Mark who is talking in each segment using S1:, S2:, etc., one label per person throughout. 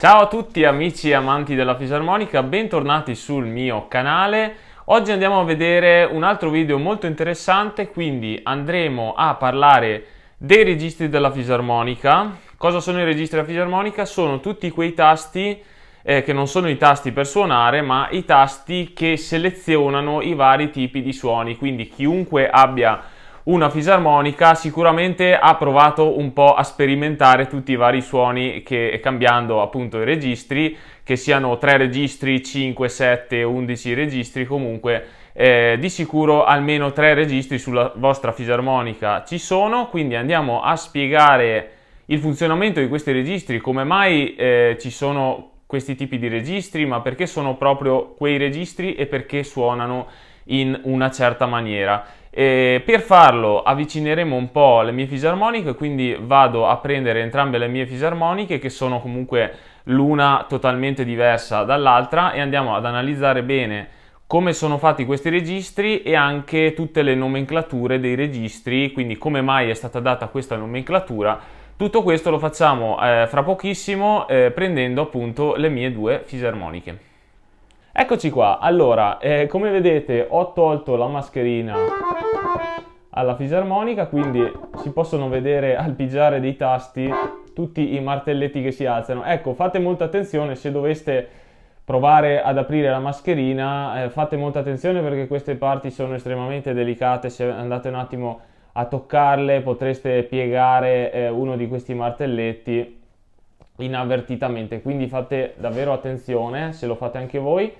S1: Ciao a tutti amici e amanti della fisarmonica, bentornati sul mio canale. Oggi andiamo a vedere un altro video molto interessante, quindi andremo a parlare dei registri della fisarmonica. Cosa sono i registri della fisarmonica? Sono tutti quei tasti che non sono i tasti per suonare, ma i tasti che selezionano i vari tipi di suoni, quindi chiunque abbia una fisarmonica sicuramente ha provato un po' a sperimentare tutti i vari suoni che cambiando appunto i registri, che siano 3 registri, 5, 7, 11 registri, comunque di sicuro almeno 3 registri sulla vostra fisarmonica ci sono, quindi andiamo a spiegare il funzionamento di questi registri, come mai ci sono questi tipi di registri, ma perché sono proprio quei registri e perché suonano in una certa maniera. E per farlo avvicineremo un po' le mie fisarmoniche, quindi vado a prendere entrambe le mie fisarmoniche che sono comunque l'una totalmente diversa dall'altra e andiamo ad analizzare bene come sono fatti questi registri e anche tutte le nomenclature dei registri, quindi come mai è stata data questa nomenclatura. Tutto questo lo facciamo fra pochissimo prendendo appunto le mie due fisarmoniche. Eccoci qua, allora, come vedete ho tolto la mascherina alla fisarmonica, quindi si possono vedere al pigiare dei tasti tutti i martelletti che si alzano. Ecco, fate molta attenzione se doveste provare ad aprire la mascherina, fate molta attenzione perché queste parti sono estremamente delicate, se andate un attimo a toccarle potreste piegare uno di questi martelletti inavvertitamente, quindi fate davvero attenzione se lo fate anche voi.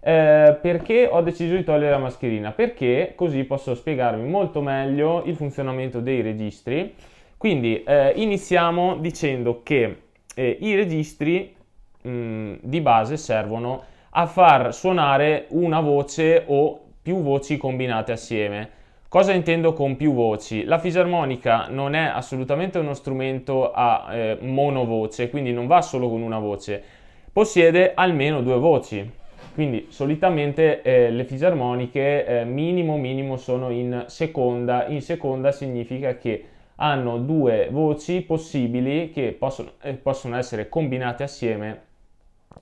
S1: Perché ho deciso di togliere la mascherina? Perché così posso spiegarvi molto meglio il funzionamento dei registri. Quindi iniziamo dicendo che i registri di base servono a far suonare una voce o più voci combinate assieme. Cosa intendo con più voci? La fisarmonica non è assolutamente uno strumento a monovoce, quindi non va solo con una voce, possiede almeno due voci. Quindi solitamente le fisarmoniche minimo sono in seconda. In seconda significa che hanno due voci possibili che possono essere combinate assieme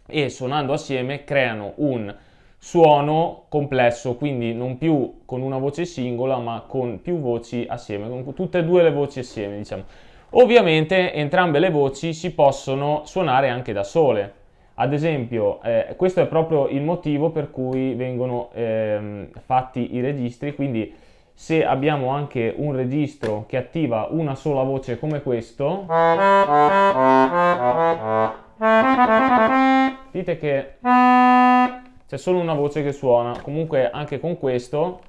S1: e suonando assieme creano un suono complesso, quindi non più con una voce singola ma con più voci assieme, con tutte e due le voci assieme, diciamo. Ovviamente entrambe le voci si possono suonare anche da sole. Ad esempio, questo è proprio il motivo per cui vengono fatti i registri, quindi se abbiamo anche un registro che attiva una sola voce come questo, dite che c'è solo una voce che suona. Comunque anche con questo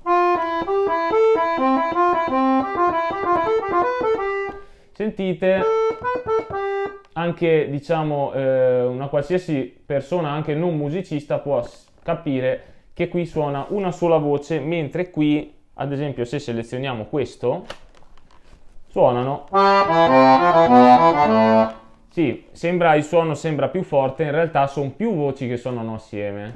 S1: sentite anche, diciamo, una qualsiasi persona, anche non musicista, può capire che qui suona una sola voce, mentre qui, ad esempio, se selezioniamo questo, suonano. Sì, il suono sembra più forte, in realtà sono più voci che suonano assieme.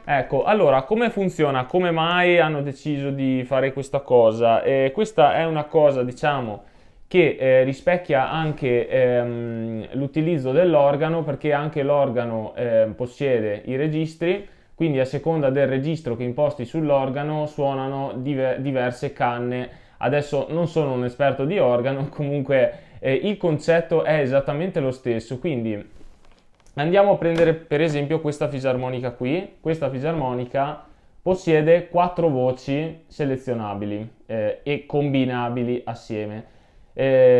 S1: Ecco, allora, come funziona? Come mai hanno deciso di fare questa cosa? Questa è una cosa, diciamo, che rispecchia anche l'utilizzo dell'organo, perché anche l'organo possiede i registri, quindi a seconda del registro che imposti sull'organo suonano diverse canne. Adesso non sono un esperto di organo, comunque il concetto è esattamente lo stesso, quindi andiamo a prendere per esempio questa fisarmonica qui. Questa fisarmonica possiede 4 voci selezionabili e combinabili assieme,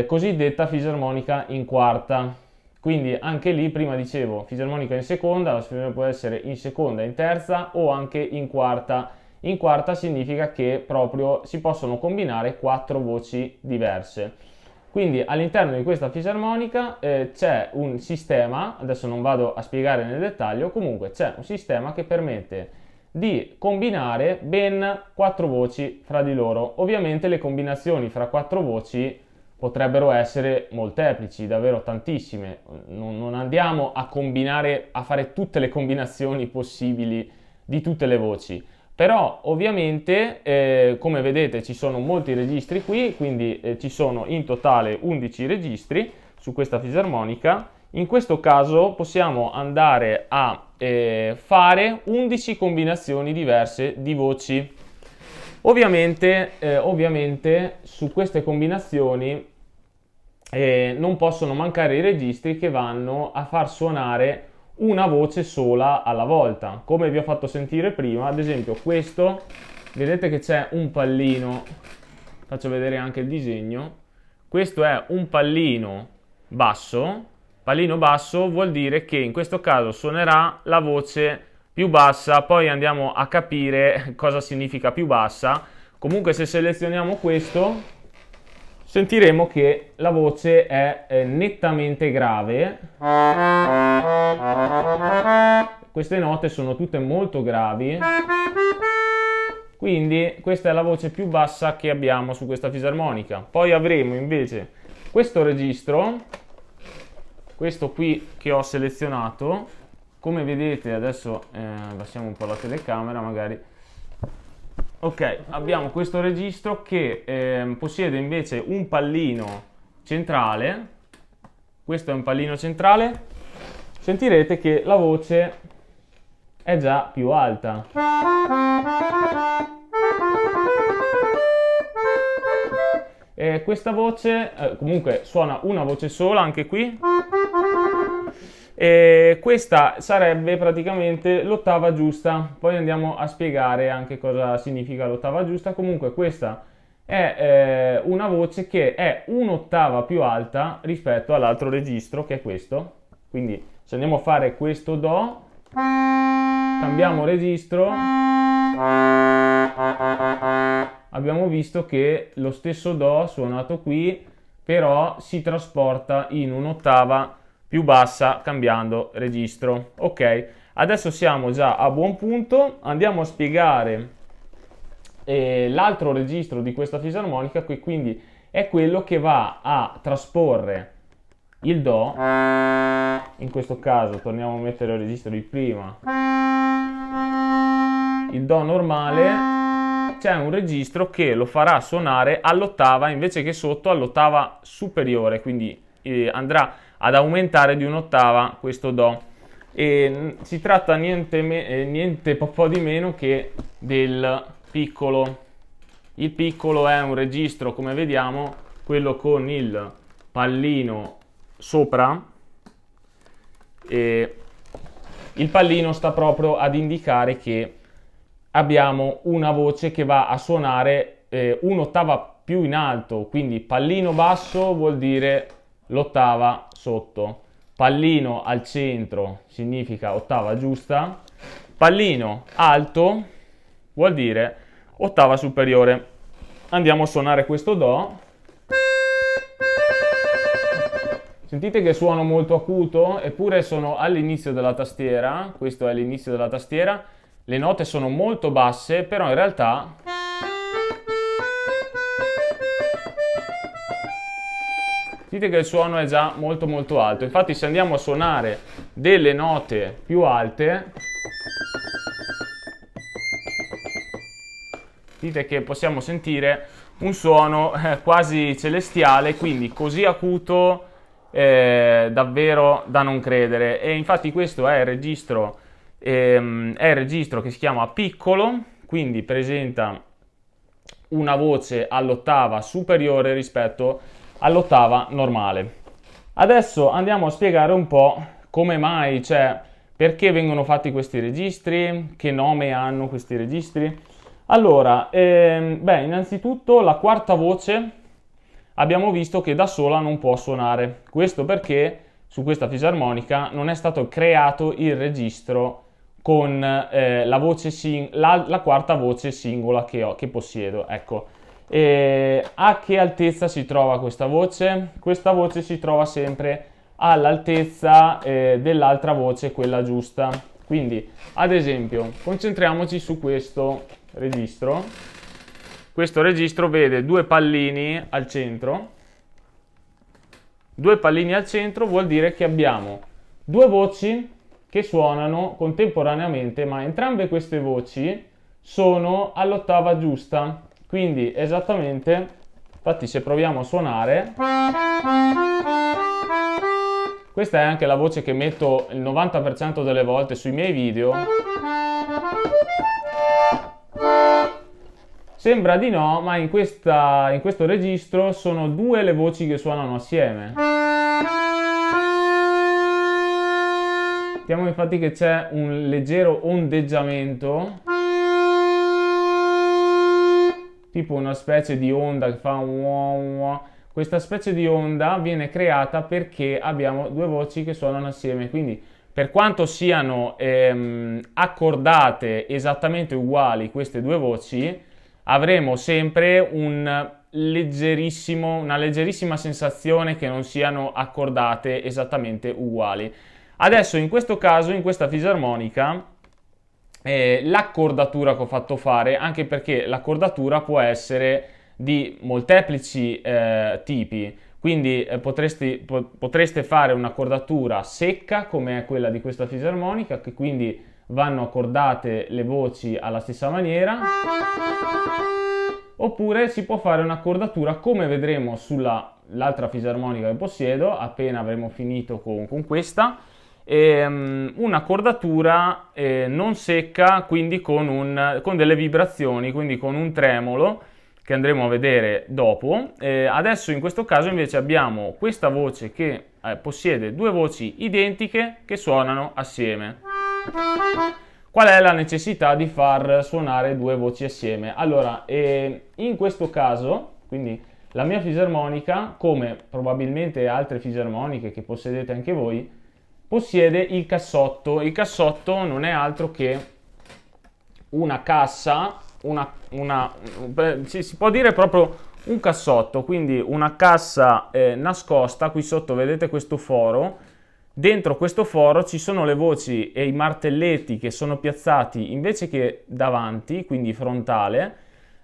S1: cosiddetta fisarmonica in quarta. Quindi anche lì prima dicevo fisarmonica in seconda, la fisarmonica può essere in seconda, in terza o anche in quarta. In quarta significa che proprio si possono combinare 4 voci diverse. Quindi all'interno di questa fisarmonica c'è un sistema, adesso non vado a spiegare nel dettaglio, comunque c'è un sistema che permette di combinare ben 4 voci fra di loro. Ovviamente le combinazioni fra 4 voci potrebbero essere molteplici, davvero tantissime. Non andiamo a combinare, a fare tutte le combinazioni possibili di tutte le voci. Però ovviamente come vedete ci sono molti registri qui, quindi ci sono in totale 11 registri, su questa fisarmonica. In questo caso possiamo andare a fare 11 combinazioni diverse di voci. Ovviamente su queste combinazioni non possono mancare i registri che vanno a far suonare una voce sola alla volta. Come vi ho fatto sentire prima, ad esempio questo, vedete che c'è un pallino, faccio vedere anche il disegno, questo è un pallino basso vuol dire che in questo caso suonerà la voce più bassa, poi andiamo a capire cosa significa più bassa. Comunque se selezioniamo questo sentiremo che la voce è nettamente grave. Queste note sono tutte molto gravi, quindi questa è la voce più bassa che abbiamo su questa fisarmonica. Poi avremo invece questo registro, questo qui che ho selezionato. Come vedete adesso passiamo un po' la telecamera magari. Ok, abbiamo questo registro che possiede invece un pallino centrale. Questo è un pallino centrale. Sentirete che la voce è già più alta. Questa voce comunque suona una voce sola anche qui. Questa sarebbe praticamente l'ottava giusta. Poi andiamo a spiegare anche cosa significa l'ottava giusta. Comunque questa è una voce che è un'ottava più alta rispetto all'altro registro, che è questo. Quindi se andiamo a fare questo Do, cambiamo registro, abbiamo visto che lo stesso Do suonato qui però si trasporta in un'ottava più bassa cambiando registro. Ok, adesso siamo già a buon punto. Andiamo a spiegare l'altro registro di questa fisarmonica, che quindi è quello che va a trasporre il Do. In questo caso torniamo a mettere il registro di prima, il Do normale. C'è un registro che lo farà suonare all'ottava invece che sotto all'ottava superiore, quindi andrà ad aumentare di un'ottava questo Do. E si tratta niente po' di meno che del piccolo. Il piccolo è un registro, come vediamo, quello con il pallino sopra, e il pallino sta proprio ad indicare che abbiamo una voce che va a suonare un'ottava più in alto, quindi pallino basso vuol dire l'ottava sotto, pallino al centro significa ottava giusta, pallino alto vuol dire ottava superiore. Andiamo a suonare questo Do. Sentite che suono molto acuto, eppure sono all'inizio della tastiera. Questo è l'inizio della tastiera. Le note sono molto basse, però in realtà sentite che il suono è già molto alto. Infatti se andiamo a suonare delle note più alte, sentite che possiamo sentire un suono quasi celestiale, quindi così acuto davvero da non credere. E infatti questo è il registro che si chiama piccolo, quindi presenta una voce all'ottava superiore rispetto all'ottava normale. Adesso andiamo a spiegare un po' come mai, cioè perché vengono fatti questi registri, che nome hanno questi registri. Allora, innanzitutto la quarta voce abbiamo visto che da sola non può suonare. Questo perché su questa fisarmonica non è stato creato il registro con la quarta voce singola che possiedo. Ecco. A che altezza si trova questa voce? Questa voce si trova sempre all'altezza dell'altra voce, quella giusta. Quindi, ad esempio, concentriamoci su questo registro. Questo registro vede due pallini al centro. Due pallini al centro vuol dire che abbiamo due voci che suonano contemporaneamente, ma entrambe queste voci sono all'ottava giusta. Quindi esattamente, infatti se proviamo a suonare, Questa è anche la voce che metto il 90% delle volte sui miei video. Sembra di no, ma in questo registro sono due le voci che suonano assieme. Notiamo infatti che c'è un leggero ondeggiamento, tipo una specie di onda che fa un. Questa specie di onda viene creata perché abbiamo due voci che suonano assieme, quindi per quanto siano accordate esattamente uguali queste due voci, avremo sempre una leggerissima sensazione che non siano accordate esattamente uguali. Adesso in questo caso, in questa fisarmonica, l'accordatura che ho fatto fare, anche perché l'accordatura può essere di molteplici tipi, quindi potreste fare un'accordatura secca come è quella di questa fisarmonica, che quindi vanno accordate le voci alla stessa maniera, oppure si può fare un'accordatura come vedremo sull'altra fisarmonica che possiedo appena avremo finito con questa, un'accordatura non secca, quindi con delle vibrazioni, quindi con un tremolo che andremo a vedere dopo. Adesso in questo caso invece abbiamo questa voce che possiede due voci identiche che suonano assieme. Qual è la necessità di far suonare due voci assieme? Allora, in questo caso, quindi la mia fisarmonica, come probabilmente altre fisarmoniche che possedete anche voi, possiede il cassotto. Il cassotto non è altro che una cassa, si può dire proprio un cassotto, quindi una cassa nascosta. Qui sotto vedete questo foro. Dentro questo foro ci sono le voci e i martelletti che sono piazzati invece che davanti, quindi frontale,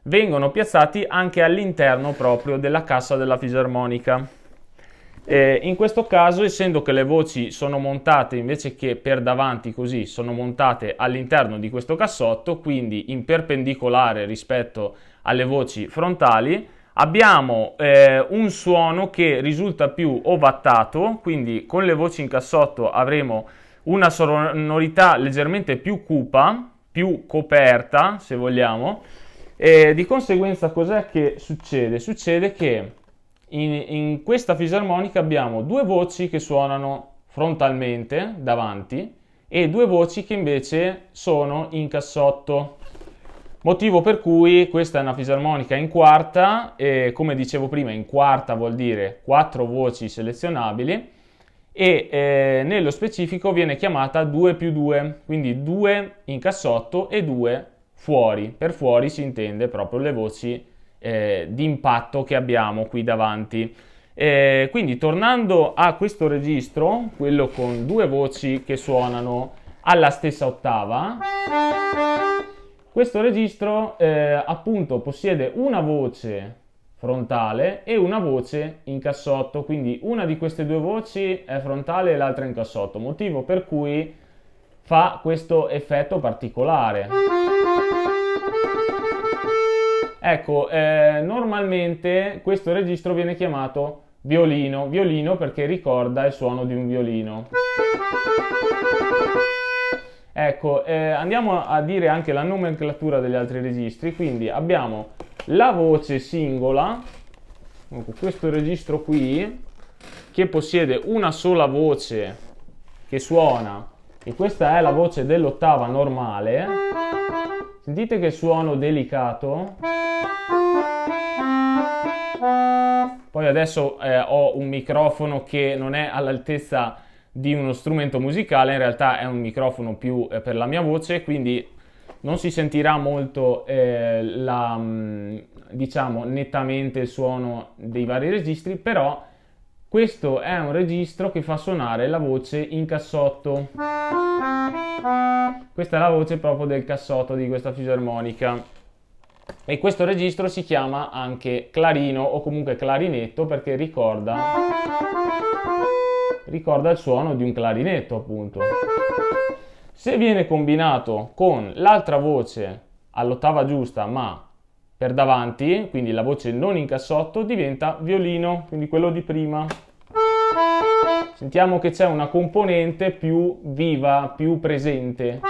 S1: vengono piazzati anche all'interno proprio della cassa della fisarmonica. In questo caso, essendo che le voci sono montate invece che per davanti così, sono montate all'interno di questo cassotto, quindi in perpendicolare rispetto alle voci frontali, abbiamo un suono che risulta più ovattato, quindi con le voci in cassotto avremo una sonorità leggermente più cupa, più coperta se vogliamo, e di conseguenza cos'è che succede? Succede che in questa fisarmonica abbiamo due voci che suonano frontalmente davanti e due voci che invece sono in cassotto. Motivo per cui questa è una fisarmonica in quarta e, come dicevo prima, in quarta vuol dire 4 voci selezionabili e nello specifico viene chiamata 2+2, quindi 2 in cassotto e 2 fuori. Per fuori si intende proprio le voci di impatto che abbiamo qui davanti. Quindi tornando a questo registro, quello con due voci che suonano alla stessa ottava, questo registro appunto possiede una voce frontale e una voce in cassotto, quindi una di queste due voci è frontale e l'altra in cassotto, motivo per cui fa questo effetto particolare. Ecco, normalmente questo registro viene chiamato violino perché ricorda il suono di un violino. Ecco, andiamo a dire anche la nomenclatura degli altri registri, quindi abbiamo la voce singola, questo registro qui, che possiede una sola voce che suona, e questa è la voce dell'ottava normale. Sentite che suono delicato. Poi adesso ho un microfono che non è all'altezza di uno strumento musicale, in realtà è un microfono più per la mia voce, quindi non si sentirà molto diciamo nettamente il suono dei vari registri, però questo è un registro che fa suonare la voce in cassotto. Questa è la voce proprio del cassotto di questa fisarmonica. E questo registro si chiama anche clarino o comunque clarinetto perché ricorda il suono di un clarinetto, appunto. Se viene combinato con l'altra voce all'ottava giusta ma per davanti, quindi la voce non in cassotto, diventa violino, quindi quello di prima. Sentiamo che c'è una componente più viva, più presente.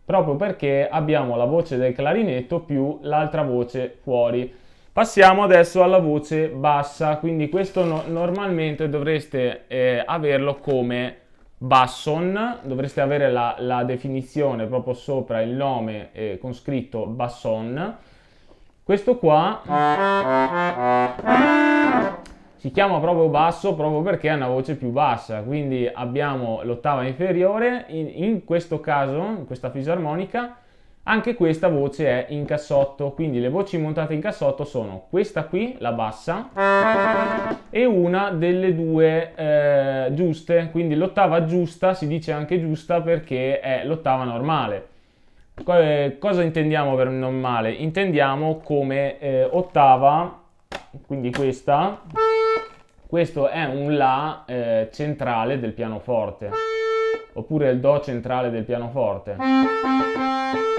S1: Proprio perché abbiamo la voce del clarinetto più l'altra voce fuori. Passiamo adesso alla voce bassa, quindi questo normalmente dovreste averlo come basson, dovreste avere la definizione proprio sopra il nome con scritto basson. Questo qua si chiama proprio basso proprio perché ha una voce più bassa, quindi abbiamo l'ottava inferiore, in questo caso, in questa fisarmonica, anche questa voce è in cassotto, quindi le voci montate in cassotto sono questa qui, la bassa, e una delle due giuste, quindi l'ottava giusta si dice anche giusta perché è l'ottava normale. Cosa intendiamo per normale? Intendiamo come ottava, quindi questa, questo è un La centrale del pianoforte, oppure il Do centrale del pianoforte.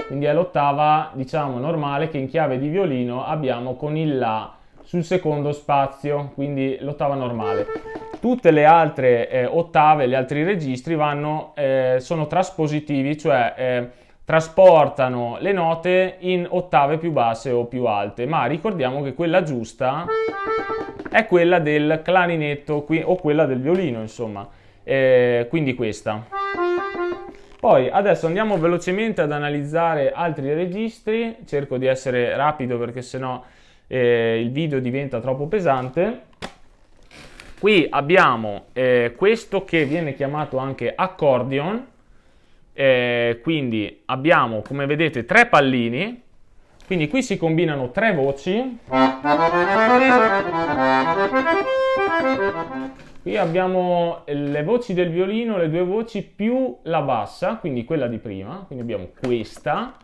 S1: Quindi è l'ottava, diciamo, normale che in chiave di violino abbiamo con il La sul secondo spazio, quindi l'ottava normale. Tutte le altre ottave, gli altri registri sono traspositivi, cioè trasportano le note in ottave più basse o più alte, ma ricordiamo che quella giusta è quella del clarinetto o quella del violino, insomma, quindi questa. Poi adesso andiamo velocemente ad analizzare altri registri, cerco di essere rapido perché sennò il video diventa troppo pesante. Qui abbiamo questo che viene chiamato anche accordion, quindi abbiamo, come vedete, tre pallini, quindi qui si combinano tre voci. Qui abbiamo le voci del violino, le due voci più la bassa, quindi quella di prima, quindi abbiamo questa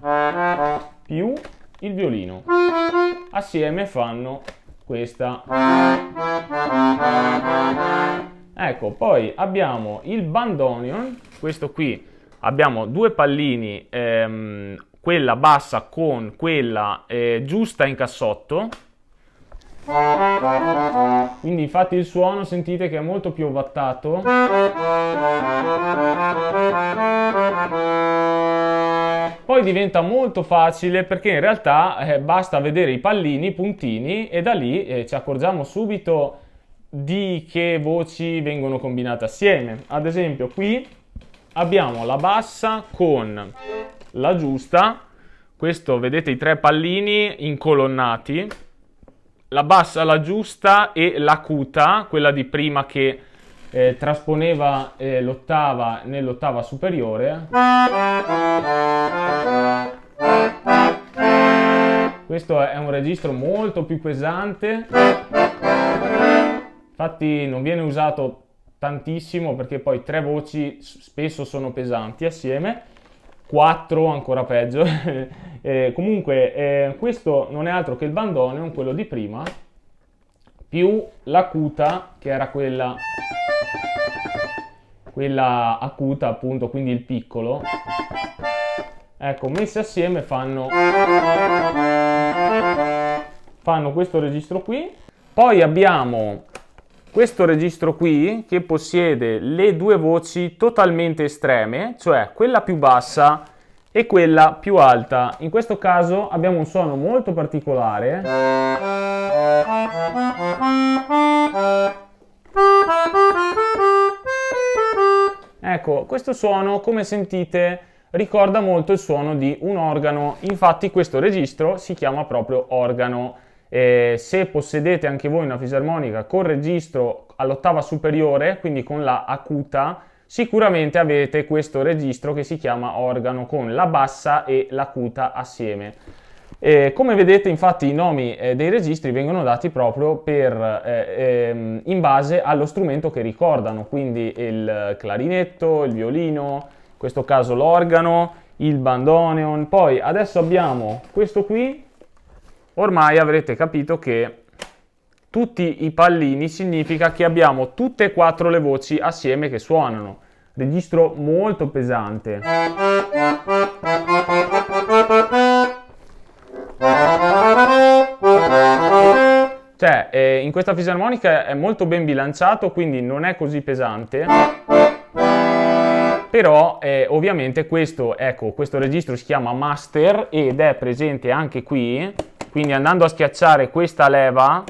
S1: più il violino. Assieme fanno questa. Ecco, poi abbiamo il bandoneon, questo qui abbiamo due pallini, quella bassa con quella giusta in cassotto. Quindi infatti il suono sentite che è molto più ovattato. Poi diventa molto facile perché in realtà basta vedere i pallini, i puntini, e da lì ci accorgiamo subito di che voci vengono combinate assieme. Ad esempio qui abbiamo la bassa con la giusta, questo vedete i tre pallini incolonnati, la bassa, la giusta e l'acuta, quella di prima che trasponeva l'ottava nell'ottava superiore. Questo è un registro molto più pesante, infatti non viene usato tantissimo perché poi tre voci spesso sono pesanti assieme, quattro ancora peggio. Comunque questo non è altro che il bandoneon, quello di prima, più l'acuta che era quella acuta appunto, quindi il piccolo. Ecco, messi assieme fanno questo registro qui. Poi abbiamo questo registro qui che possiede le due voci totalmente estreme, cioè quella più bassa e quella più alta. In questo caso abbiamo un suono molto particolare. Ecco, questo suono, come sentite, ricorda molto il suono di un organo. Infatti questo registro si chiama proprio organo. Se possedete anche voi una fisarmonica con registro all'ottava superiore, quindi con la acuta, sicuramente avete questo registro che si chiama organo con la bassa e l'acuta assieme. Come vedete, infatti, i nomi dei registri vengono dati proprio in base allo strumento che ricordano, quindi il clarinetto, il violino, in questo caso l'organo, il bandoneon. Poi adesso abbiamo questo qui. Ormai avrete capito che tutti i pallini significa che abbiamo tutte e quattro le voci assieme che suonano. Registro molto pesante. Cioè, in questa fisarmonica è molto ben bilanciato, quindi non è così pesante. Però ovviamente questo registro si chiama master ed è presente anche qui, quindi andando a schiacciare questa leva,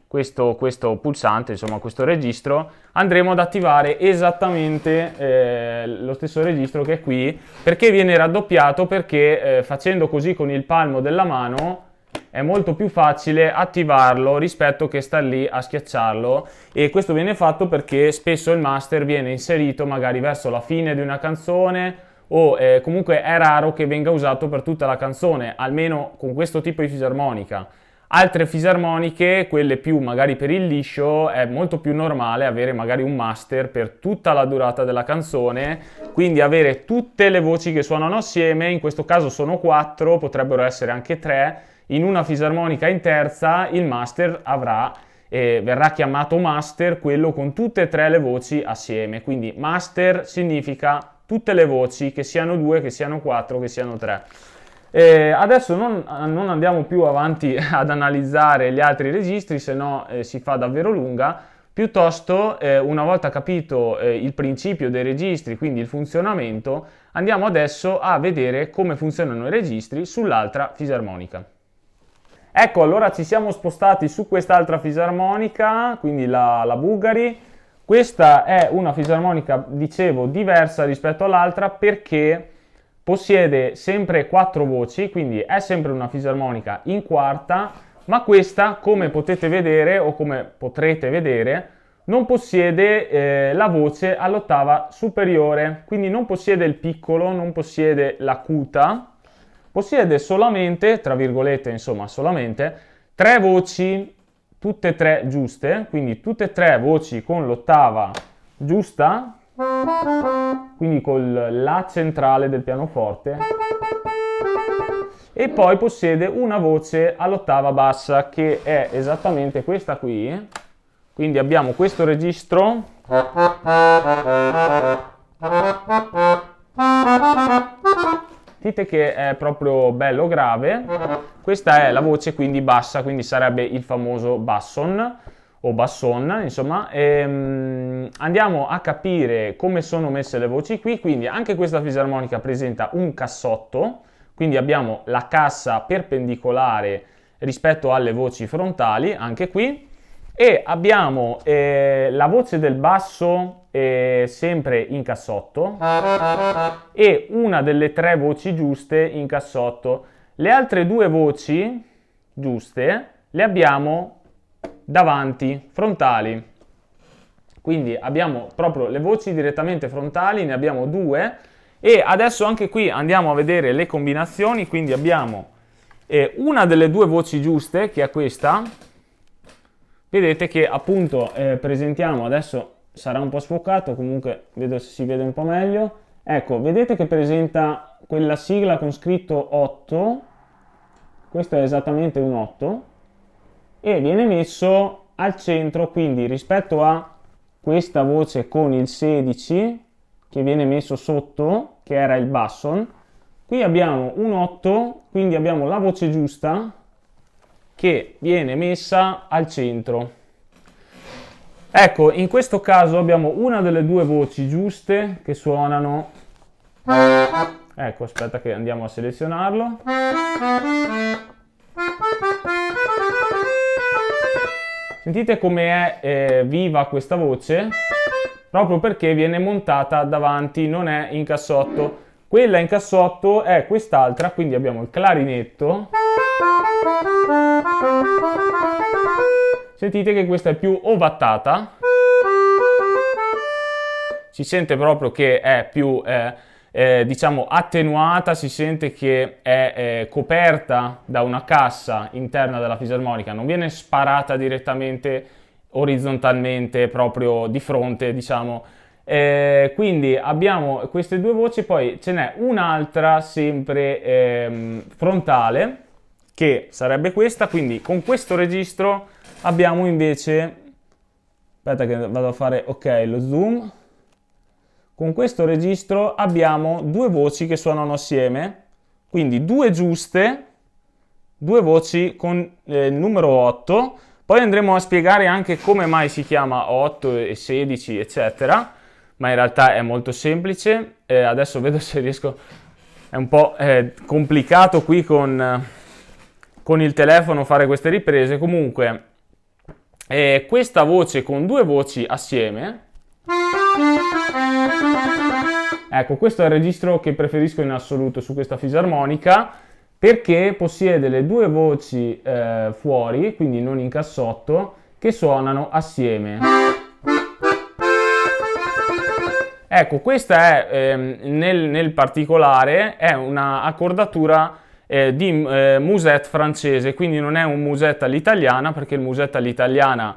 S1: questo pulsante, insomma questo registro, andremo ad attivare esattamente lo stesso registro che è qui. Perché viene raddoppiato? Perché facendo così con il palmo della mano è molto più facile attivarlo rispetto che star lì a schiacciarlo, e questo viene fatto perché spesso il master viene inserito magari verso la fine di una canzone o comunque è raro che venga usato per tutta la canzone, almeno con questo tipo di fisarmonica. Altre fisarmoniche, quelle più magari per il liscio, è molto più normale avere magari un master per tutta la durata della canzone, quindi avere tutte le voci che suonano assieme. In questo caso sono 4, potrebbero essere anche 3. In una fisarmonica in terza il master verrà chiamato master quello con tutte e 3 le voci assieme, quindi master significa tutte le voci, che siano 2, che siano 4, che siano 3. Adesso non andiamo più avanti ad analizzare gli altri registri, se no si fa davvero lunga. Piuttosto, una volta capito il principio dei registri, quindi il funzionamento, andiamo adesso a vedere come funzionano i registri sull'altra fisarmonica. Ecco, allora ci siamo spostati su quest'altra fisarmonica, quindi la Bulgari. Questa è una fisarmonica, dicevo, diversa rispetto all'altra perché possiede sempre 4 voci, quindi è sempre una fisarmonica in quarta, ma questa, come potete vedere o come potrete vedere, non possiede la voce all'ottava superiore, quindi non possiede il piccolo, non possiede l'acuta. Possiede solamente, tra virgolette, insomma, solamente 3 voci, tutte e 3 giuste, quindi tutte e 3 voci con l'ottava giusta, quindi con la centrale del pianoforte, e poi possiede una voce all'ottava bassa, che è esattamente questa qui. Quindi abbiamo questo registro. Sentite che è proprio bello grave. Questa è la voce quindi bassa, quindi sarebbe il famoso basson o basson, insomma. Andiamo a capire come sono messe le voci qui. Quindi anche questa fisarmonica presenta un cassotto, quindi abbiamo la cassa perpendicolare rispetto alle voci frontali, anche qui, e abbiamo la voce del basso sempre in cassotto e una delle 3 voci giuste in cassotto. Le altre 2 voci giuste le abbiamo davanti, frontali. Quindi abbiamo proprio le voci direttamente frontali, ne abbiamo 2, e adesso anche qui andiamo a vedere le combinazioni. Quindi abbiamo una delle 2 voci giuste, che è questa. Vedete che appunto presentiamo, adesso sarà un po' sfocato, comunque vedo se si vede un po' meglio. Ecco, vedete che presenta quella sigla con scritto 8, questo è esattamente un 8, e viene messo al centro, quindi rispetto a questa voce con il 16, che viene messo sotto, che era il basson, qui abbiamo un 8, quindi abbiamo la voce giusta, che viene messa al centro. Ecco, in questo caso abbiamo una delle 2 voci giuste che suonano. Ecco, aspetta che andiamo a selezionarlo. Sentite come è viva questa voce? Proprio perché viene montata davanti, non è in cassotto. Quella in cassotto è quest'altra, quindi abbiamo il clarinetto. Sentite che questa è più ovattata, si sente proprio che è più diciamo attenuata, si sente che è coperta da una cassa interna della fisarmonica, non viene sparata direttamente orizzontalmente proprio di fronte, diciamo. Quindi abbiamo queste 2 voci, poi ce n'è un'altra sempre frontale, che sarebbe questa. Quindi con questo registro abbiamo invece, aspetta che vado a fare ok lo zoom, con questo registro abbiamo 2 voci che suonano assieme, quindi 2 giuste, 2 voci con il numero 8, Poi andremo a spiegare anche come mai si chiama 8 e 16, eccetera, ma in realtà è molto semplice. Adesso vedo se riesco, è un po' complicato qui con il telefono fare queste riprese. Comunque, questa voce con due voci assieme, ecco, questo è il registro che preferisco in assoluto su questa fisarmonica, perché possiede le due voci fuori, quindi non in cassotto, che suonano assieme. Ecco, questa è nel particolare è una accordatura di musette francese, quindi non è un musette all'italiana, perché il musette all'italiana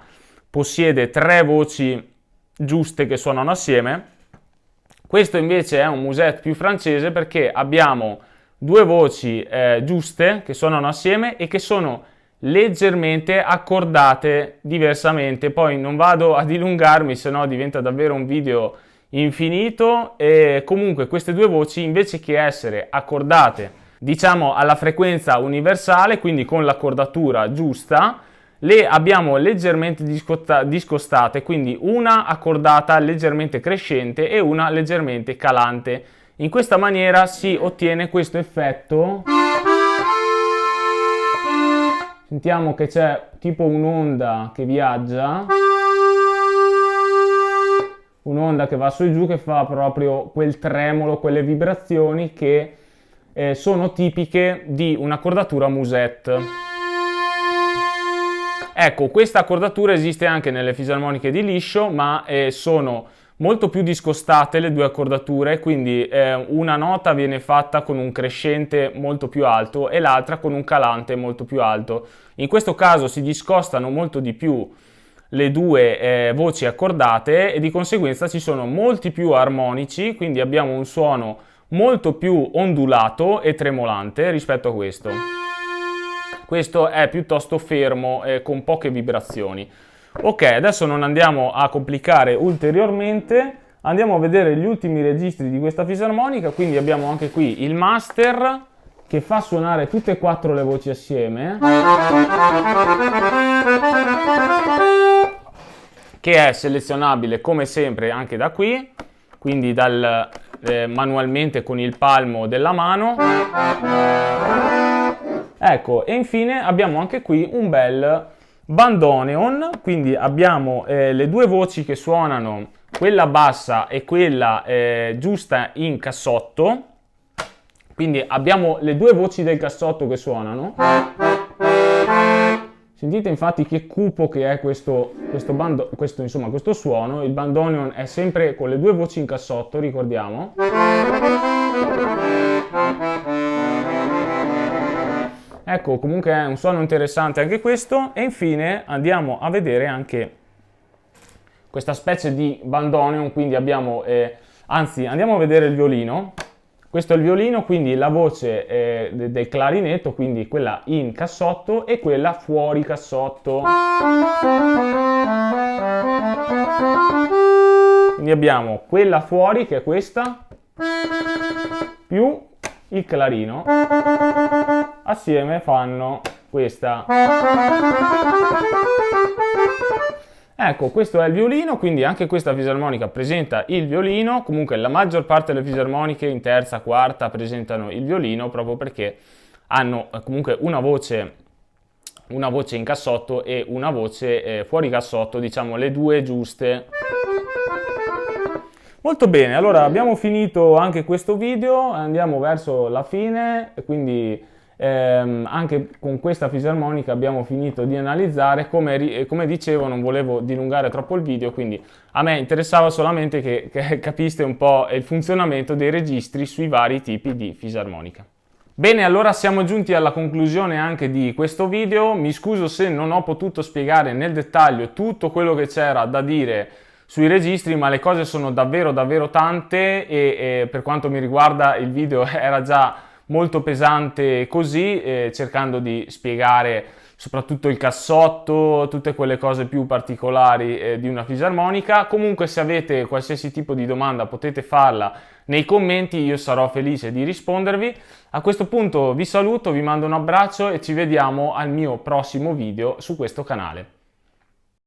S1: possiede tre voci giuste che suonano assieme. Questo invece è un musette più francese perché abbiamo due voci giuste che suonano assieme e che sono leggermente accordate diversamente. Poi non vado a dilungarmi, se no diventa davvero un video infinito. E comunque queste due voci, invece che essere accordate diciamo alla frequenza universale, quindi con l'accordatura giusta, le abbiamo leggermente discostate, quindi una accordata leggermente crescente e una leggermente calante. In questa maniera si ottiene questo effetto. Sentiamo che c'è tipo un'onda che viaggia, un'onda che va su e giù, che fa proprio quel tremolo, quelle vibrazioni che sono tipiche di un'accordatura musette. Ecco, questa accordatura esiste anche nelle fisarmoniche di liscio, ma sono molto più discostate le due accordature, quindi una nota viene fatta con un crescente molto più alto e l'altra con un calante molto più alto. In questo caso si discostano molto di più le due voci accordate e di conseguenza ci sono molti più armonici, quindi abbiamo un suono molto più ondulato e tremolante rispetto a questo. Questo è piuttosto fermo con poche vibrazioni. Ok, adesso non andiamo a complicare ulteriormente, andiamo a vedere gli ultimi registri di questa fisarmonica. Quindi abbiamo anche qui il master che fa suonare tutte e quattro le voci assieme, che è selezionabile come sempre anche da qui, quindi manualmente con il palmo della mano. Ecco, e infine abbiamo anche qui un bel bandoneon, quindi abbiamo le due voci che suonano, quella bassa e quella giusta in cassotto, quindi abbiamo le due voci del cassotto che suonano. Sentite infatti che cupo che è questo suono. Il bandoneon è sempre con le due voci in cassotto, ricordiamo. Ecco, comunque è un suono interessante anche questo. E infine andiamo a vedere anche questa specie di bandoneon, quindi abbiamo, andiamo a vedere il violino. Questo è il violino, quindi la voce del clarinetto, quindi quella in cassotto e quella fuori cassotto. Quindi abbiamo quella fuori, che è questa, più il clarino, assieme fanno questa. Ecco, questo è il violino, quindi anche questa fisarmonica presenta il violino. Comunque la maggior parte delle fisarmoniche in terza, quarta presentano il violino, proprio perché hanno comunque una voce in cassotto e una voce fuori cassotto, diciamo le due giuste. Molto bene, allora abbiamo finito anche questo video, andiamo verso la fine, quindi anche con questa fisarmonica abbiamo finito di analizzare. Come dicevo, non volevo dilungare troppo il video, quindi a me interessava solamente che capiste un po' il funzionamento dei registri sui vari tipi di fisarmonica. Bene, allora siamo giunti alla conclusione anche di questo video. Mi scuso se non ho potuto spiegare nel dettaglio tutto quello che c'era da dire sui registri, ma le cose sono davvero tante e per quanto mi riguarda il video era già molto pesante così, cercando di spiegare soprattutto il cassotto, tutte quelle cose più particolari di una fisarmonica. Comunque, se avete qualsiasi tipo di domanda potete farla nei commenti, io sarò felice di rispondervi. A questo punto vi saluto, vi mando un abbraccio e ci vediamo al mio prossimo video su questo canale.